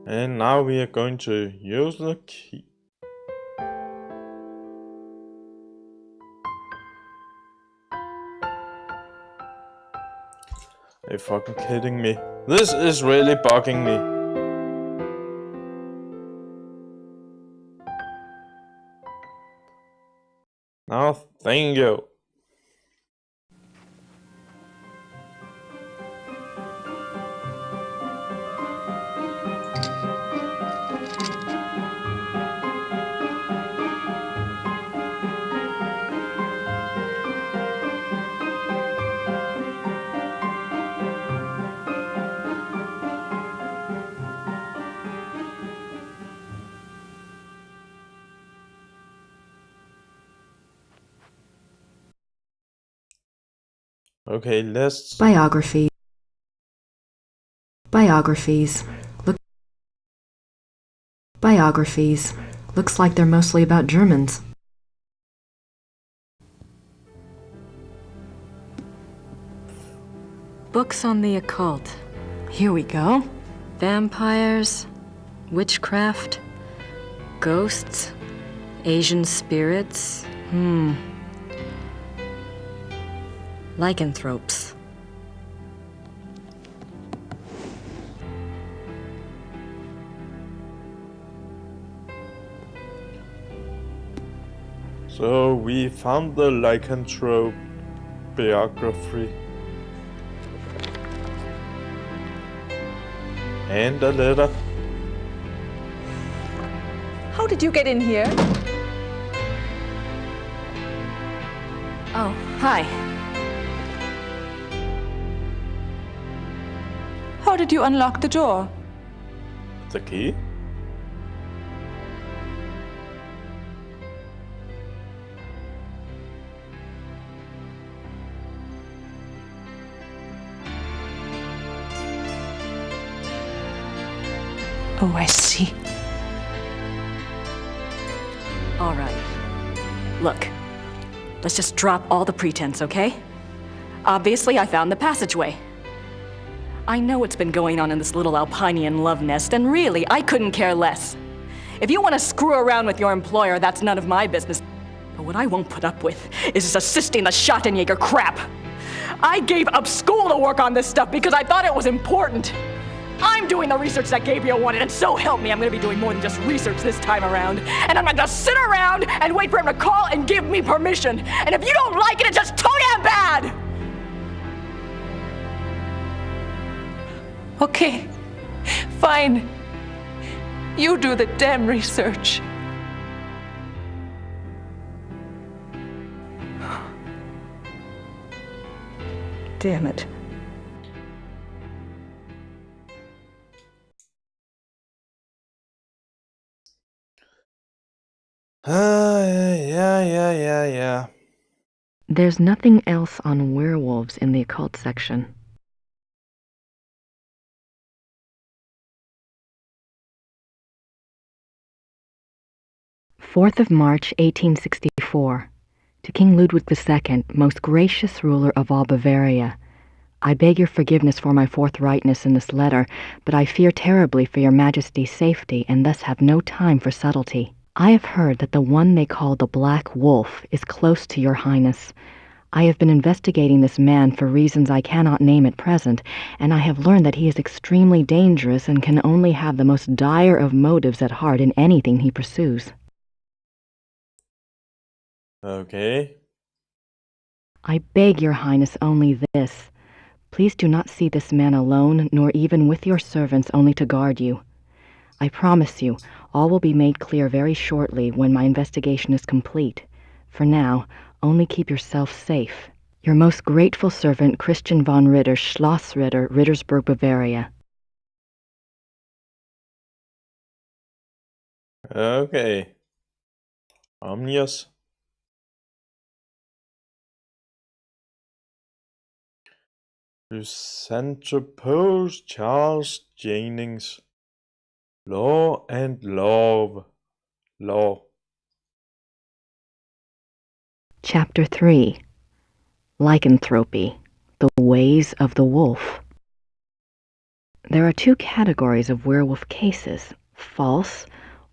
And now we are going to use the key. Are you fucking kidding me? This is really bugging me. Now, thank you. Okay, let's... Biographies. Biographies. Looks like they're mostly about Germans. Books on the occult. Here we go. Vampires, witchcraft, ghosts, Asian spirits. Lycanthropes. So we found the lycanthrope biography. And a letter. How did you get in here? Oh, hi. How did you unlock the door? The key? Oh, I see. All right. Look, let's just drop all the pretense, okay? Obviously, I found the passageway. I know what's been going on in this little Alpinian love nest, and really, I couldn't care less. If you want to screw around with your employer, that's none of my business. But what I won't put up with is assisting the Schottenjäger crap. I gave up school to work on this stuff because I thought it was important. I'm doing the research that Gabriel wanted, and so help me, I'm gonna be doing more than just research this time around. And I'm not gonna sit around and wait for him to call and give me permission. And if you don't like it, it's just too damn bad! Okay, fine. You do the damn research. Damn it. Yeah. There's nothing else on werewolves in the occult section. March 1864. To King Ludwig II, most gracious ruler of all Bavaria. I beg your forgiveness for my forthrightness in this letter, but I fear terribly for your Majesty's safety, and thus have no time for subtlety. I have heard that the one they call the Black Wolf is close to your Highness. I have been investigating this man for reasons I cannot name at present, and I have learned that he is extremely dangerous and can only have the most dire of motives at heart in anything he pursues. Okay. I beg your Highness only this. Please do not see this man alone, nor even with your servants only to guard you. I promise you, all will be made clear very shortly when my investigation is complete. For now, only keep yourself safe. Your most grateful servant, Christian von Ritter, Schloss Ritter, Rittersburg, Bavaria. Okay. Omnius. Lucentropose Charles Jennings. Law and Love. Law. Chapter 3. Lycanthropy, the ways of the wolf. There are two categories of werewolf cases: false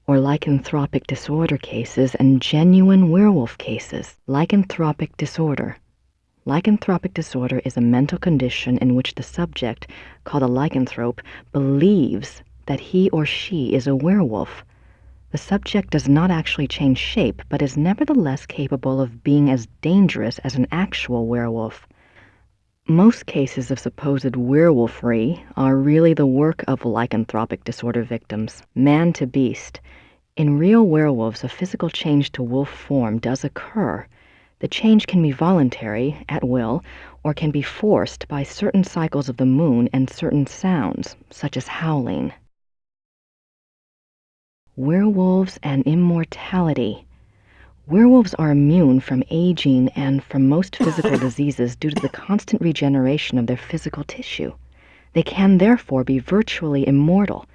or lycanthropic disorder cases and genuine werewolf cases. Lycanthropic disorder. Lycanthropic disorder is a mental condition in which the subject, called a lycanthrope, believes that he or she is a werewolf. The subject does not actually change shape, but is nevertheless capable of being as dangerous as an actual werewolf. Most cases of supposed werewolfery are really the work of lycanthropic disorder victims, man to beast. In real werewolves, a physical change to wolf form does occur. The change can be voluntary, at will, or can be forced by certain cycles of the moon and certain sounds, such as howling. Werewolves and immortality. Werewolves are immune from aging and from most physical diseases due to the constant regeneration of their physical tissue. They can therefore be virtually immortal.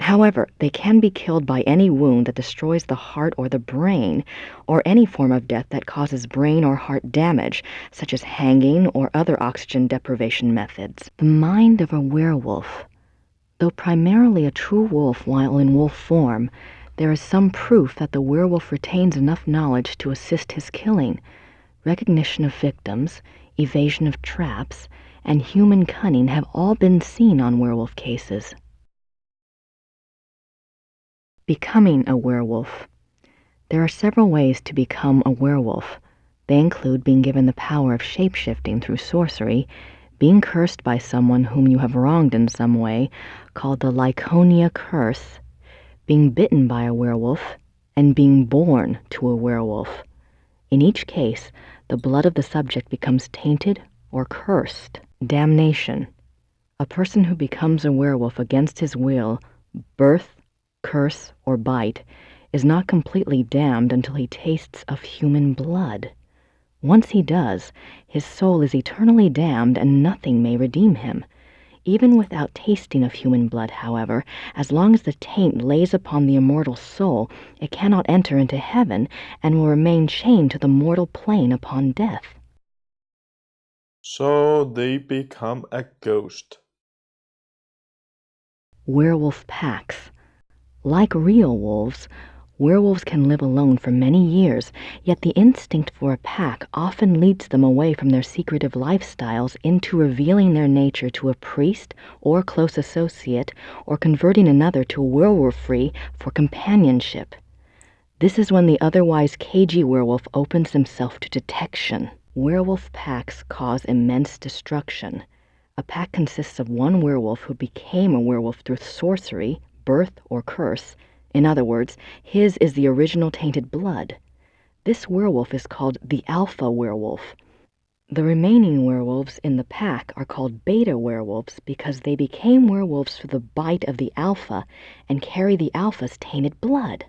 However, they can be killed by any wound that destroys the heart or the brain, or any form of death that causes brain or heart damage, such as hanging or other oxygen deprivation methods. The mind of a werewolf. Though primarily a true wolf while in wolf form, there is some proof that the werewolf retains enough knowledge to assist his killing. Recognition of victims, evasion of traps, and human cunning have all been seen on werewolf cases. Becoming a werewolf. There are several ways to become a werewolf. They include being given the power of shape-shifting through sorcery, being cursed by someone whom you have wronged in some way, called the Lyconia curse, being bitten by a werewolf, and being born to a werewolf. In each case, the blood of the subject becomes tainted or cursed. Damnation. A person who becomes a werewolf against his will, birth, curse, or bite, is not completely damned until he tastes of human blood. Once he does, his soul is eternally damned and nothing may redeem him. Even without tasting of human blood, however, as long as the taint lays upon the immortal soul, it cannot enter into heaven and will remain chained to the mortal plane upon death. So they become a ghost. Werewolf packs. Like real wolves, werewolves can live alone for many years, yet the instinct for a pack often leads them away from their secretive lifestyles into revealing their nature to a priest or close associate, or converting another to werewolfery for companionship. This is when the otherwise cagey werewolf opens himself to detection. Werewolf packs cause immense destruction. A pack consists of one werewolf who became a werewolf through sorcery, birth, or curse. In other words, his is the original tainted blood. This werewolf is called the alpha werewolf. The remaining werewolves in the pack are called beta werewolves because they became werewolves through the bite of the alpha and carry the alpha's tainted blood.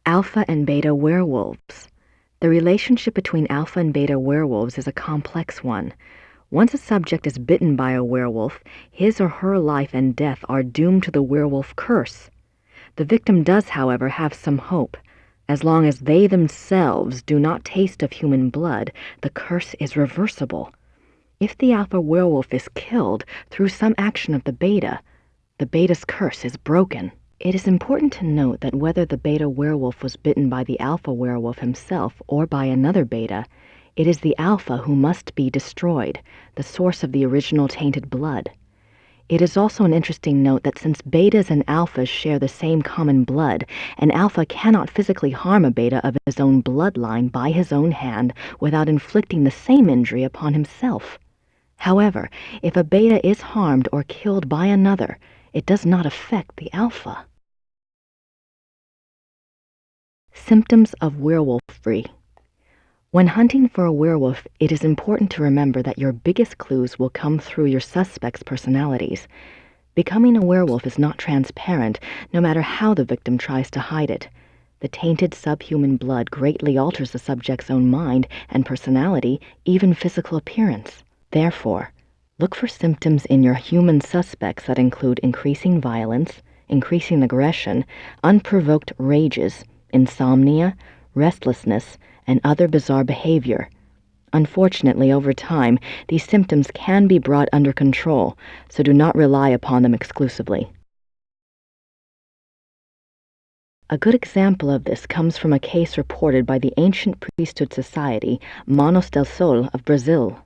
Alpha and beta werewolves. The relationship between alpha and beta werewolves is a complex one. Once a subject is bitten by a werewolf, his or her life and death are doomed to the werewolf curse. The victim does, however, have some hope. As long as they themselves do not taste of human blood, the curse is reversible. If the alpha werewolf is killed through some action of the beta's curse is broken. It is important to note that whether the beta werewolf was bitten by the alpha werewolf himself or by another beta, it is the alpha who must be destroyed, the source of the original tainted blood. It is also an interesting note that since betas and alphas share the same common blood, an alpha cannot physically harm a beta of his own bloodline by his own hand without inflicting the same injury upon himself. However, if a beta is harmed or killed by another, it does not affect the alpha. Symptoms of werewolfery. When hunting for a werewolf, it is important to remember that your biggest clues will come through your suspects' personalities. Becoming a werewolf is not transparent, no matter how the victim tries to hide it. The tainted subhuman blood greatly alters the subject's own mind and personality, even physical appearance. Therefore, look for symptoms in your human suspects that include increasing violence, increasing aggression, unprovoked rages, insomnia, restlessness, and other bizarre behavior. Unfortunately, over time, these symptoms can be brought under control, so do not rely upon them exclusively. A good example of this comes from a case reported by the ancient priesthood society Manos del Sol of Brazil.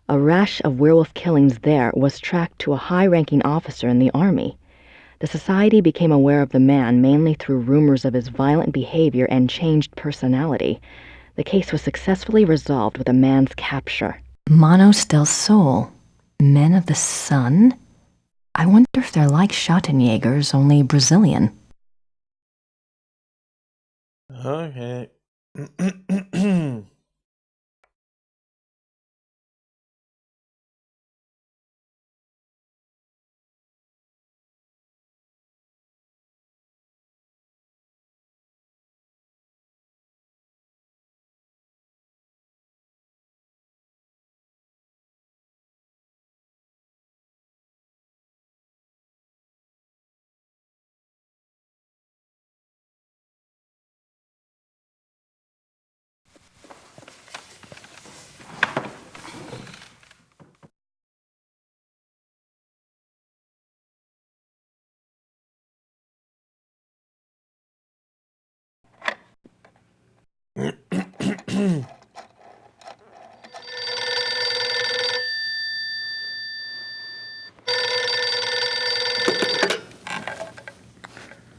A rash of werewolf killings there was tracked to a high-ranking officer in the army. The society became aware of the man mainly through rumors of his violent behavior and changed personality. The case was successfully resolved with a man's capture. Manos del Sol, Men of the Sun? I wonder if they're like Schottenjägers, only Brazilian. Okay.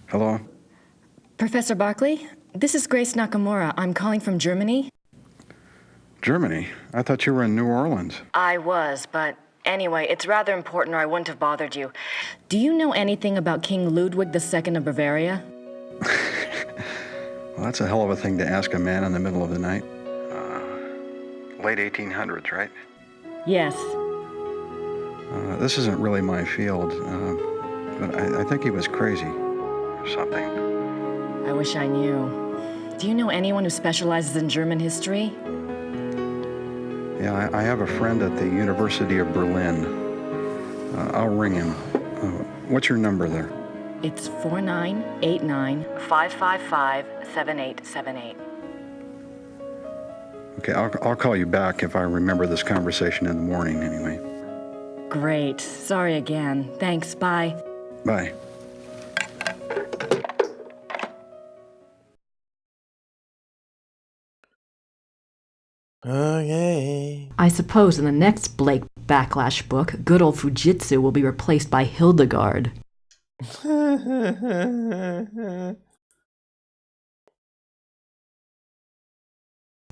Hello? Professor Barkley, this is Grace Nakamura. I'm calling from Germany. Germany? I thought you were in New Orleans. I was, but anyway, it's rather important or I wouldn't have bothered you. Do you know anything about King Ludwig II of Bavaria? Well, that's a hell of a thing to ask a man in the middle of the night. Late 1800s, right? Yes. This isn't really my field, but I think he was crazy or something. I wish I knew. Do you know anyone who specializes in German history? Yeah, I have a friend at the University of Berlin. I'll ring him. What's your number there? It's 4989-555-7878. Okay, I'll call you back if I remember this conversation in the morning anyway. Great. Sorry again. Thanks. Bye. Bye. Okay. I suppose in the next Blake Backlash book, good old Fujitsu will be replaced by Hildegard.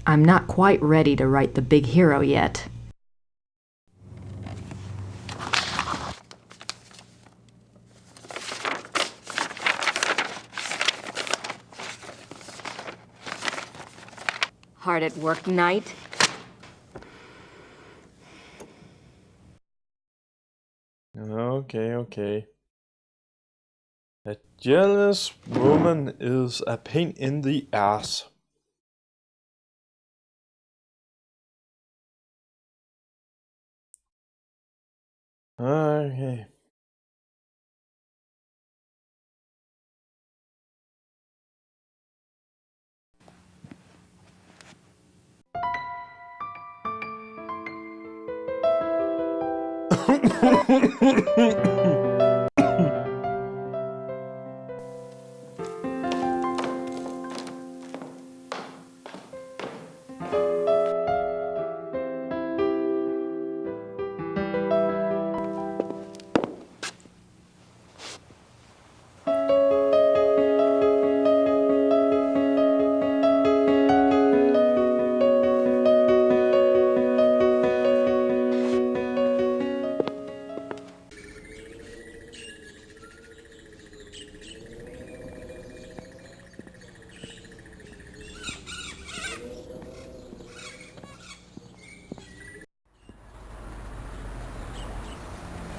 I'm not quite ready to write the big hero yet. Hard at work, Knight? Okay. A jealous woman is a pain in the ass. Okay.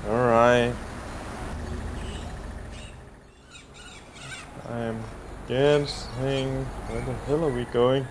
Alright. I'm guessing. Where the hell are we going?